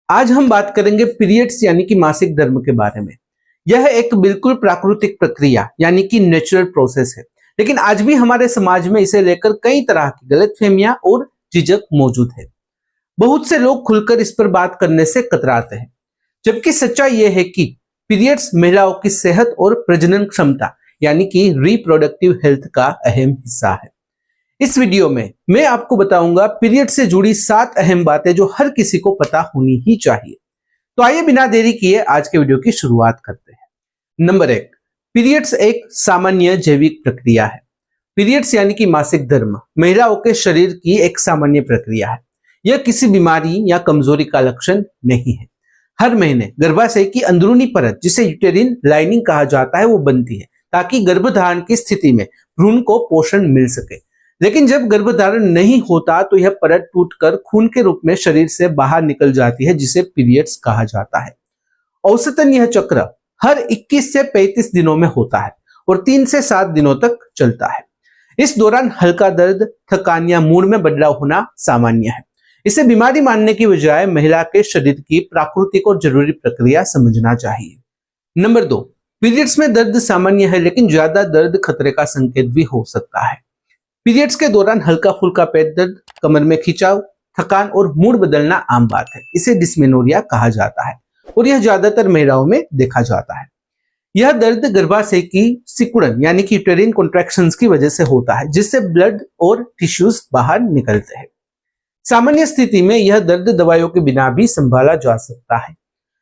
आज हम बात करेंगे पीरियड्स यानी कि मासिक धर्म के बारे में। यह एक बिल्कुल प्राकृतिक प्रक्रिया यानी कि नेचुरल प्रोसेस है, लेकिन आज भी हमारे समाज में इसे लेकर कई तरह की गलतफहमियां और झिझक मौजूद है। बहुत से लोग खुलकर इस पर बात करने से कतराते हैं, जबकि सच्चाई यह है कि पीरियड्स महिलाओं की सेहत और प्रजनन क्षमता यानी कि रिप्रोडक्टिव हेल्थ का अहम हिस्सा है। इस वीडियो में मैं आपको बताऊंगा पीरियड से जुड़ी 7 अहम बातें जो हर किसी को पता होनी ही चाहिए। तो आइए बिना देरी किए आज के वीडियो की शुरुआत करते हैं। नंबर 1, पीरियड्स एक सामान्य जैविक प्रक्रिया है। पीरियड्स यानी कि मासिक धर्म महिलाओं के शरीर की एक सामान्य प्रक्रिया है। यह किसी बीमारी या कमजोरी का लक्षण नहीं है। हर महीने गर्भाशय की अंदरूनी परत, जिसे यूटेरिन लाइनिंग कहा जाता है, वो बनती है ताकि गर्भधारण की स्थिति में भ्रूण को पोषण मिल सके। लेकिन जब गर्भधारण नहीं होता तो यह परत टूटकर खून के रूप में शरीर से बाहर निकल जाती है, जिसे पीरियड्स कहा जाता है। औसतन यह चक्र हर 21 से 35 दिनों में होता है और 3 से 7 दिनों तक चलता है। इस दौरान हल्का दर्द, थकान या मूड में बदलाव होना सामान्य है। इसे बीमारी मानने की बजाय महिला के शरीर की प्राकृतिक और जरूरी प्रक्रिया समझना चाहिए। नंबर 2, पीरियड्स में दर्द सामान्य है, लेकिन ज्यादा दर्द खतरे का संकेत भी हो सकता है। पीरियड्स के दौरान हल्का फुल्का पेट दर्द, कमर में खिंचाव, थकान और मूड बदलना आम बात है। इसे डिस्मेनोरिया कहा जाता है और यह ज्यादातर महिलाओं में देखा जाता है। यह दर्द गर्भाशय की सिकुड़न यानी कि यूटेरिन कॉन्ट्रैक्शंस की वजह से होता है, जिससे ब्लड और टिश्यूज बाहर निकलते हैं। सामान्य स्थिति में यह दर्द दवाइयों के बिना भी संभाला जा सकता है,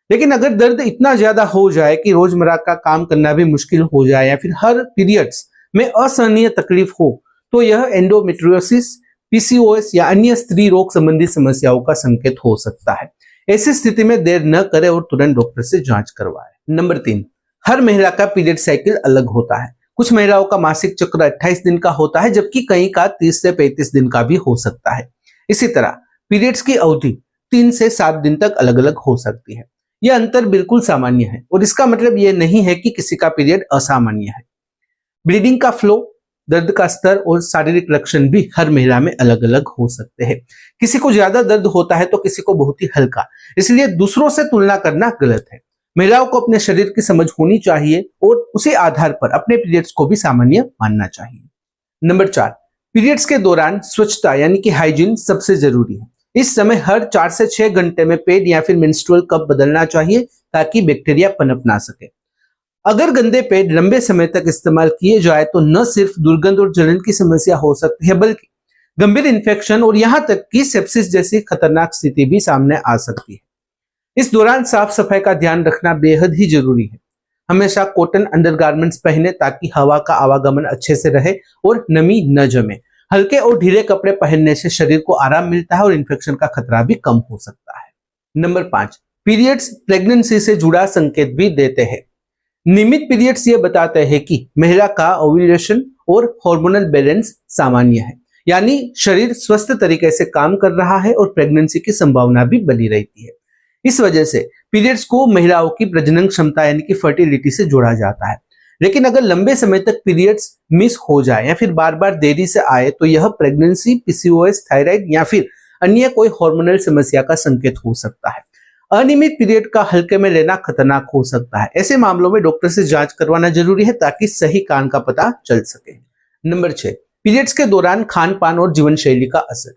लेकिन अगर दर्द इतना ज्यादा हो जाए कि रोजमर्रा का काम करना भी मुश्किल हो जाए या फिर हर पीरियड्स में असहनीय तकलीफ हो, तो यह एंडोमेट्रियोसिस, पीसीओएस या अन्य स्त्री रोग संबंधी समस्याओं का संकेत हो सकता है। ऐसी स्थिति में देर न करें और तुरंत डॉक्टर से जांच करवाएं। नंबर 3, हर महिला का पीरियड साइकिल अलग होता है। कुछ महिलाओं का मासिक चक्र 28 दिन का होता है, जबकि कई का 30 से 35 दिन का भी हो सकता है। इसी तरह पीरियड्स की अवधि 3 से 7 दिन तक अलग अलग हो सकती है। यह अंतर बिल्कुल सामान्य है और इसका मतलब यह नहीं है कि किसी का पीरियड असामान्य है। ब्लीडिंग का फ्लो, दर्द का स्तर और शारीरिक लक्षण भी हर महिला में अलग अलग हो सकते हैं। किसी को ज्यादा दर्द होता है तो किसी को बहुत ही हल्का, इसलिए दूसरों से तुलना करना गलत है। महिलाओं को अपने शरीर की समझ होनी चाहिए और उसी आधार पर अपने पीरियड्स को भी सामान्य मानना चाहिए। नंबर 4, पीरियड्स के दौरान स्वच्छता यानी कि हाइजीन सबसे जरूरी है। इस समय हर 4 से 6 घंटे में पैड या फिर मेंस्ट्रुअल कप बदलना चाहिए ताकि बैक्टीरिया पनप ना सके। अगर गंदे पैड लंबे समय तक इस्तेमाल किए जाए तो न सिर्फ दुर्गंध और जलन की समस्या हो सकती है, बल्कि गंभीर इन्फेक्शन और यहां तक कि सेप्सिस जैसी खतरनाक स्थिति भी सामने आ सकती है। इस दौरान साफ सफाई का ध्यान रखना बेहद ही जरूरी है। हमेशा कॉटन अंडरगारमेंट्स पहने ताकि हवा का आवागमन अच्छे से रहे और नमी न जमे। हल्के और ढीले कपड़े पहनने से शरीर को आराम मिलता है और इन्फेक्शन का खतरा भी कम हो सकता है। नंबर 5, पीरियड्स प्रेगनेंसी से जुड़ा संकेत भी देते हैं। नियमित पीरियड्स ये बताते हैं कि महिला का ओव्यूलेशन और हार्मोनल बैलेंस सामान्य है, यानी शरीर स्वस्थ तरीके से काम कर रहा है और प्रेगनेंसी की संभावना भी बनी रहती है। इस वजह से पीरियड्स को महिलाओं की प्रजनन क्षमता यानी कि फर्टिलिटी से जोड़ा जाता है। लेकिन अगर लंबे समय तक पीरियड्स मिस हो जाए या फिर बार बार देरी से आए तो यह प्रेगनेंसी, पीसीओएस, थायराइड या फिर अन्य कोई हार्मोनल समस्या का संकेत हो सकता है। अनियमित पीरियड का हल्के में लेना खतरनाक हो सकता है। ऐसे मामलों में डॉक्टर से जांच करवाना जरूरी है ताकि सही कारण का पता चल सके। नंबर 6, पीरियड्स के दौरान खान पान और जीवन शैली का असर।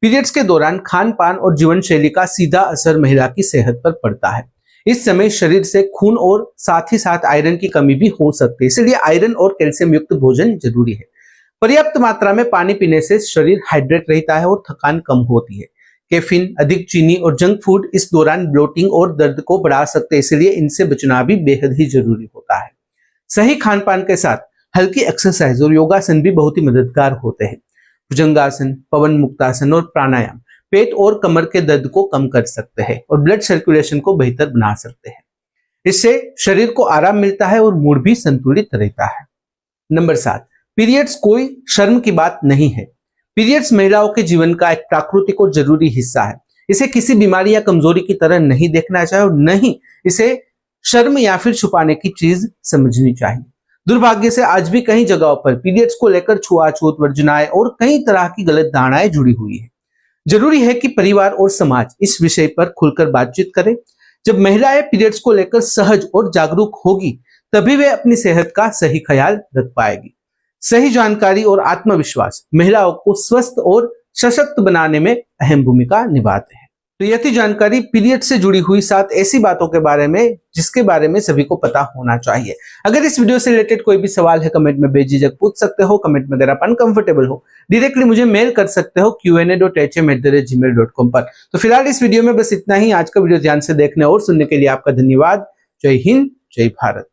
पीरियड्स के दौरान खान पान और जीवन शैली का सीधा असर महिला की सेहत पर पड़ता है। इस समय शरीर से खून और साथ ही साथ आयरन की कमी भी हो सकती है, इसलिए आयरन और कैल्शियम युक्त भोजन जरूरी है। पर्याप्त मात्रा में पानी पीने से शरीर हाइड्रेट रहता है और थकान कम होती है। कैफीन, अधिक चीनी और जंक फूड इस दौरान ब्लोटिंग और दर्द को बढ़ा सकते हैं, इसलिए इनसे बचना भी बेहद ही जरूरी होता है। सही खान पान के साथ हल्की एक्सरसाइज और योगासन भी बहुत ही मददगार होते हैं। भुजंगासन, पवन मुक्तासन और प्राणायाम पेट और कमर के दर्द को कम कर सकते हैं और ब्लड सर्कुलेशन को बेहतर बना सकते हैं। इससे शरीर को आराम मिलता है और मूड भी संतुलित रहता है। नंबर 7, पीरियड्स कोई शर्म की बात नहीं है। पीरियड्स महिलाओं के जीवन का एक प्राकृतिक और जरूरी हिस्सा है। इसे किसी बीमारी या कमजोरी की तरह नहीं देखना चाहिए और नहीं इसे शर्म या फिर छुपाने की चीज समझनी चाहिए। दुर्भाग्य से आज भी कई जगहों पर पीरियड्स को लेकर छुआछूत, वर्जनाएं और कई तरह की गलत धारणाएं जुड़ी हुई है। जरूरी है कि परिवार और समाज इस विषय पर खुलकर बातचीत करें। जब महिलाएं पीरियड्स को लेकर सहज और जागरूक होगी तभी वे अपनी सेहत का सही ख्याल रख पाएगी। सही जानकारी और आत्मविश्वास महिलाओं को स्वस्थ और सशक्त बनाने में अहम भूमिका निभाते हैं। तो यह थी जानकारी पीरियड से जुड़ी हुई 7 ऐसी बातों के बारे में जिसके बारे में सभी को पता होना चाहिए। अगर इस वीडियो से रिलेटेड कोई भी सवाल है कमेंट में बेझिझक पूछ सकते हो। कमेंट में अगर आप अनकंफर्टेबल हो डायरेक्टली मुझे मेल कर सकते हो qa.hm@gmail.com पर। तो फिलहाल इस वीडियो में बस इतना ही। आज का वीडियो ध्यान से देखने और सुनने के लिए आपका धन्यवाद। जय हिंद, जय भारत।